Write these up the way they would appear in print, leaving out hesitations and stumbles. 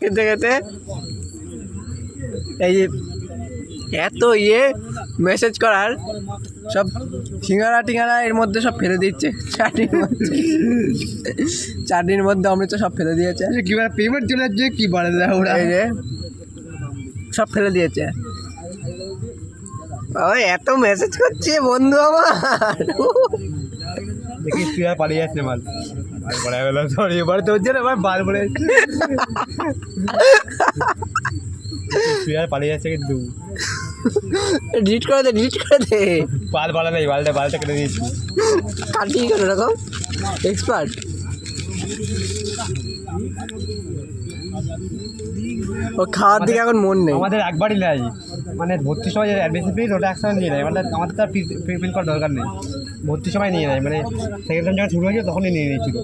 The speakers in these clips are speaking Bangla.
খেতে খেতে এই যে এত মেসেজ করার সব সিঙ্গারা টিঙ্গারা এর মধ্যে সব ফেলে দিচ্ছে চাটনির মধ্যে অমৃত সব ফেলে দিয়েছে। কিভাবে পেমেন্ট চলে যাচ্ছে কি বলে দেয় ওরা, এই যে সব ফেলে দিয়েছে। ওই এত মেসেজ করছে বন্ধু আমার, দেখি তুই আর পালিয়ে যাচ্ছে মাল পড়ে গেল। সরি এবার তো হচ্ছে না বাল পড়ে যাচ্ছে, তুই আর পালিয়ে যাচ্ছে কিন্তু ডিলিট করে দে, ডিলিট করে দে। বাল বাড়া নেই, বালটা কেটে দিয়েছি। কাটিয়ে কেন এরকম এক্সপার্ট? ও খাওয়ার দিকে এখন মন নেই। আমাদের একবারই নেয়, মানে ভর্তির সময় অ্যাডমিশন ফিস ওটা একসঙ্গে নিয়ে নেয়, মানে আমাদের তো প্রিপেয়ার করার দরকার নেই, ভর্তির সময় নিয়ে নেয়, মানে সেকেন্ড টাইম যখন শুরু হয়েছিল তখনই নিয়ে নিয়েছিল।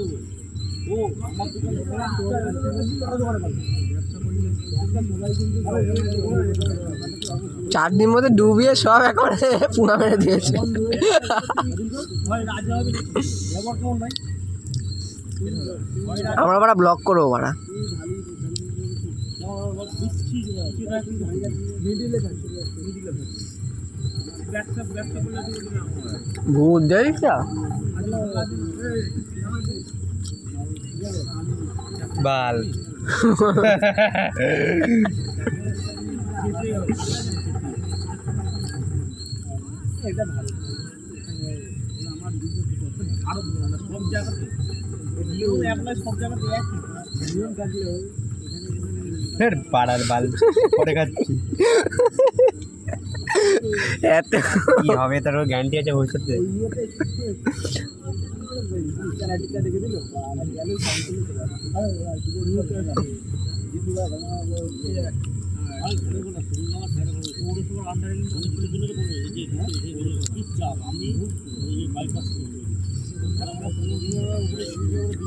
চাটনির মধ্যে ডুবিয়ে সব একবারে পুনা মেরে দিয়েছে। আমরা বাড়া ব্লক করবো বাড়া। ভূত দেখিস বাল পাড়ার বাল পরে খাচ্ছি। এত কি হবে তার গ্যারান্টি আছে ভবিষ্যতে?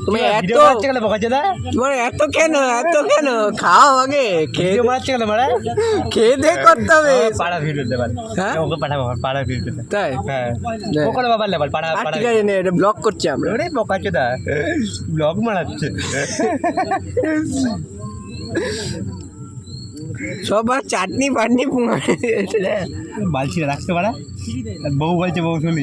তুমি এত তোমার এত কেন খাও আগে খেয়ে মারছে কেন মারা খেয়ে দিয়ে করতে হবে। পাড়া ভিডিও দেবার, হ্যাঁ ওকে পাঠাবো পাড়া ভিডিও। তাই হ্যাঁ ওখানে বাবার লেবার পাড়া পাড়া। ঠিক আছে এটা ব্লক করছি আমরা। ওরে বকাচ্ছে দা ব্লগ মারাচ্ছে সবার চাটনি পাটনি পুঙ্গা বালছি রাখতে পারা, বউ বলছে বউ শুনলি